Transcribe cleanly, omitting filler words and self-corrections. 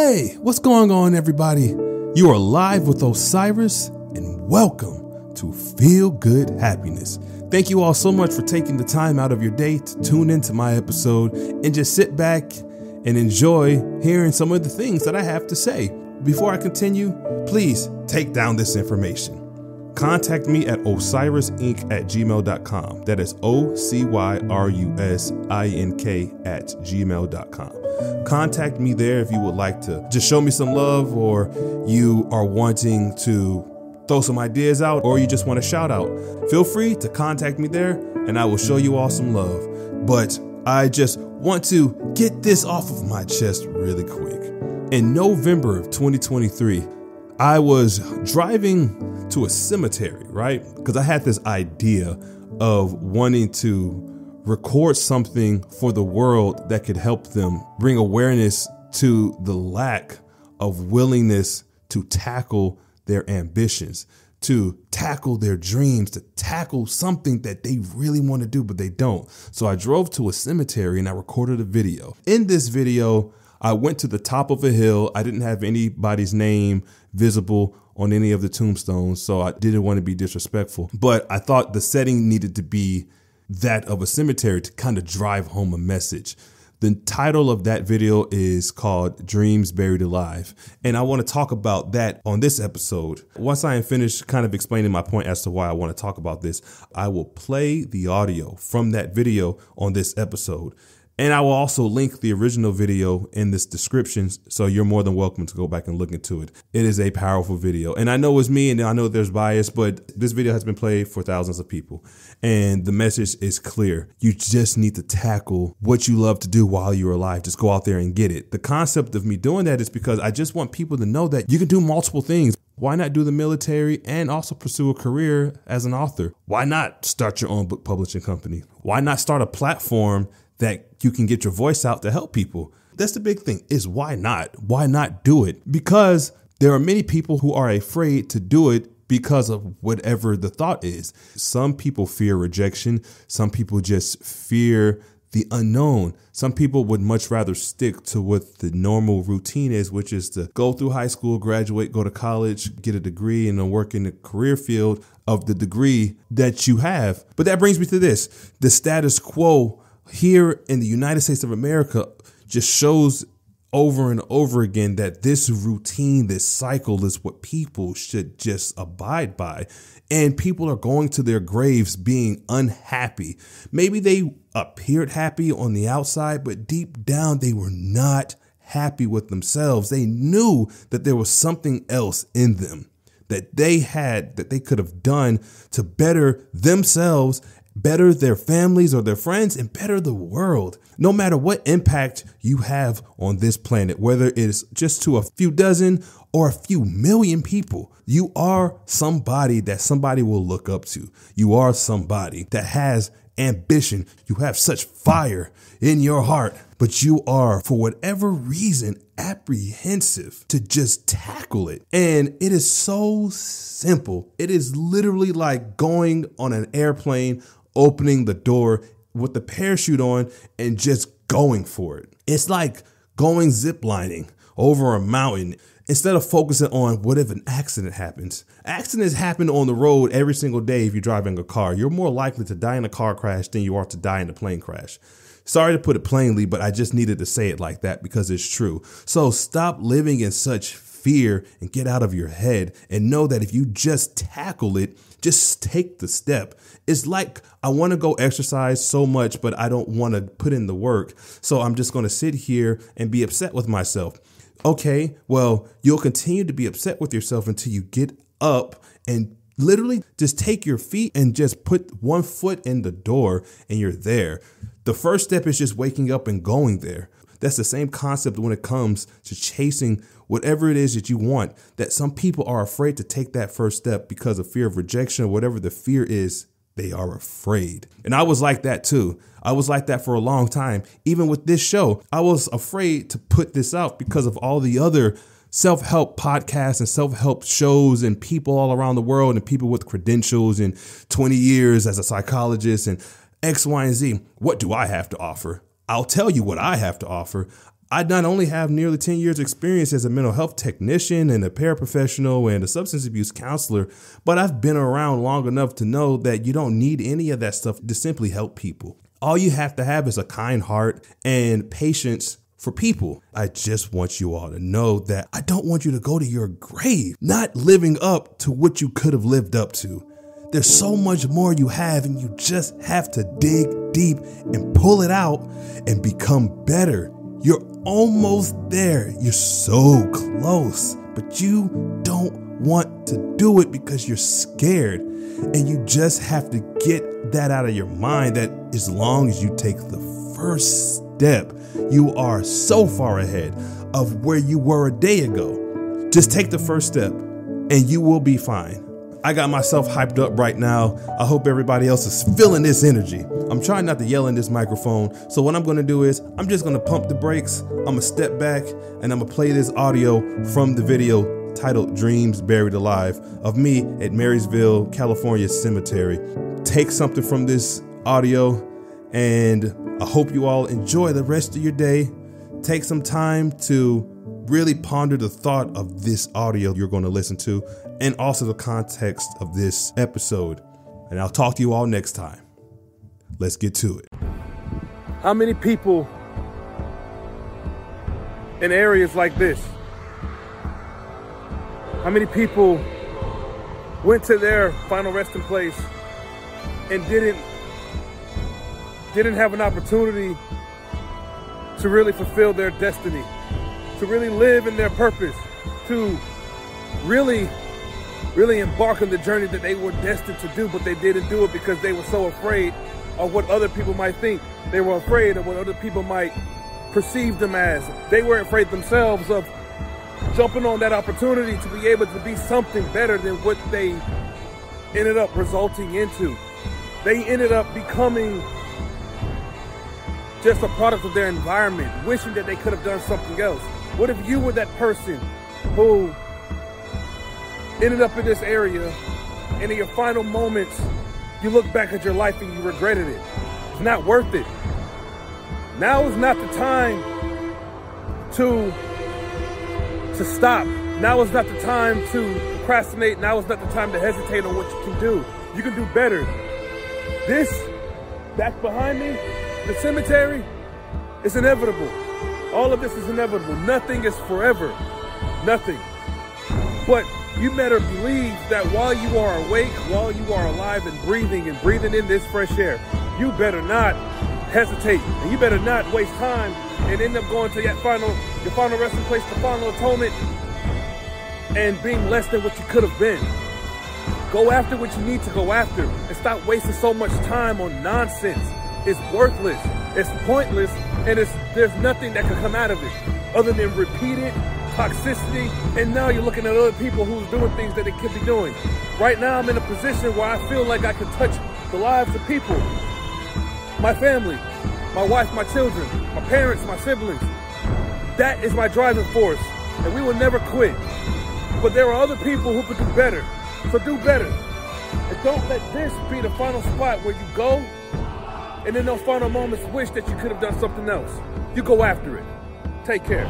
Hey, what's going on, everybody? You are live with Osiris, and welcome to Feel Good Happiness. Thank you all so much for taking the time out of your day to tune into my episode and just sit back and enjoy hearing some of the things that I have to say. Before I continue, please take down this information. Contact me at osirisinc@gmail.com. That is OCYRUSINK@gmail.com. Contact me there if you would like to just show me some love, or you are wanting to throw some ideas out, or you just want a shout out. Feel free to contact me there and I will show you all some love. But I just want to get this off of my chest really quick. In November of 2023, I was driving to a cemetery, right? Because I had this idea of wanting to record something for the world that could help them bring awareness to the lack of willingness to tackle their ambitions, to tackle their dreams, to tackle something that they really want to do, but they don't. So I drove to a cemetery and I recorded a video. In this video, I went to the top of a hill. I didn't have anybody's name visible on any of the tombstones, so I didn't want to be disrespectful. But I thought the setting needed to be that of a cemetery to kind of drive home a message. The title of that video is called Dreams Buried Alive. And I want to talk about that on this episode. Once I am finished kind of explaining my point as to why I want to talk about this, I will play the audio from that video on this episode. And I will also link the original video in this description, so you're more than welcome to go back and look into it. It is a powerful video. And I know it's me and I know there's bias, but this video has been played for thousands of people. And the message is clear. You just need to tackle what you love to do while you're alive. Just go out there and get it. The concept of me doing that is because I just want people to know that you can do multiple things. Why not do the military and also pursue a career as an author? Why not start your own book publishing company? Why not start a platform that you can get your voice out to help people? That's the big thing, is why not? Why not do it? Because there are many people who are afraid to do it because of whatever the thought is. Some people fear rejection. Some people just fear the unknown. Some people would much rather stick to what the normal routine is, which is to go through high school, graduate, go to college, get a degree, and then work in the career field of the degree that you have. But that brings me to this. The status quo here in the United States of America just shows over and over again that this routine, this cycle is what people should just abide by. And people are going to their graves being unhappy. Maybe they appeared happy on the outside, but deep down they were not happy with themselves. They knew that there was something else in them that they had, that they could have done to better themselves, better their families or their friends, and better the world. No matter what impact you have on this planet, whether it is just to a few dozen or a few million people, you are somebody that somebody will look up to. You are somebody that has ambition. You have such fire in your heart, but you are, for whatever reason, apprehensive to just tackle it. And it is so simple. It is literally like going on an airplane, opening the door with the parachute on and just going for it. It's like going ziplining over a mountain. Instead of focusing on what if an accident happens. Accidents happen on the road every single day. If you're driving a car, you're more likely to die in a car crash than you are to die in a plane crash. Sorry to put it plainly, but I just needed to say it like that because it's true. So stop living in such fear and get out of your head and know that if you just tackle it, just take the step. It's like I want to go exercise so much, but I don't want to put in the work. So I'm just going to sit here and be upset with myself. Okay, well, you'll continue to be upset with yourself until you get up and literally just take your feet and just put one foot in the door and you're there. The first step is just waking up and going there. That's the same concept when it comes to chasing whatever it is that you want, that some people are afraid to take that first step because of fear of rejection or whatever the fear is. They are afraid. And I was like that too. I was like that for a long time. Even with this show, I was afraid to put this out because of all the other self-help podcasts and self-help shows and people all around the world and people with credentials and 20 years as a psychologist and X, Y, and Z. What do I have to offer? I'll tell you what I have to offer. I not only have nearly 10 years experience as a mental health technician and a paraprofessional and a substance abuse counselor, but I've been around long enough to know that you don't need any of that stuff to simply help people. All you have to have is a kind heart and patience for people. I just want you all to know that I don't want you to go to your grave not living up to what you could have lived up to. There's so much more you have, and you just have to dig deep and pull it out and become better. You're almost there. You're so close, but you don't want to do it because you're scared. And you just have to get that out of your mind that as long as you take the first step, you are so far ahead of where you were a day ago. Just take the first step and you will be fine. I got myself hyped up right now. I hope everybody else is feeling this energy. I'm trying not to yell in this microphone. So what I'm going to do is I'm just going to pump the brakes. I'm going to step back and I'm going to play this audio from the video titled Dreams Buried Alive of me at Marysville, California cemetery. Take something from this audio and I hope you all enjoy the rest of your day. Take some time to really ponder the thought of this audio you're going to listen to and also the context of this episode. And I'll talk to you all next time. Let's get to it. How many people in areas like this, how many people went to their final resting place and didn't have an opportunity to really fulfill their destiny, to really live in their purpose, to really embark on the journey that they were destined to do, but they didn't do it because they were so afraid of what other people might think. They were afraid of what other people might perceive them as. They were afraid themselves of jumping on that opportunity to be able to be something better than what they ended up resulting into. They ended up becoming just a product of their environment, wishing that they could have done something else. What if you were that person who ended up in this area and in your final moments, you look back at your life and you regretted it? It's not worth it. Now is not the time to stop. Now is not the time to procrastinate. Now is not the time to hesitate on what you can do. You can do better. That's behind me, the cemetery, is inevitable. All of this is inevitable. Nothing is forever. Nothing. But you better believe that while you are awake, while you are alive and breathing in this fresh air, you better not hesitate, and you better not waste time and end up going to your final resting place, the final atonement, and being less than what you could have been. Go after what you need to go after and stop wasting so much time on nonsense. It's worthless, it's pointless, and there's nothing that can come out of it other than repeated toxicity. And now you're looking at other people who's doing things that they could be doing. Right now I'm in a position where I feel like I can touch the lives of people. My family, my wife, my children, my parents, my siblings. That is my driving force, and we will never quit. But there are other people who could do better, so do better. And don't let this be the final spot where you go and in those final moments wish that you could have done something else. You go after it. Take care.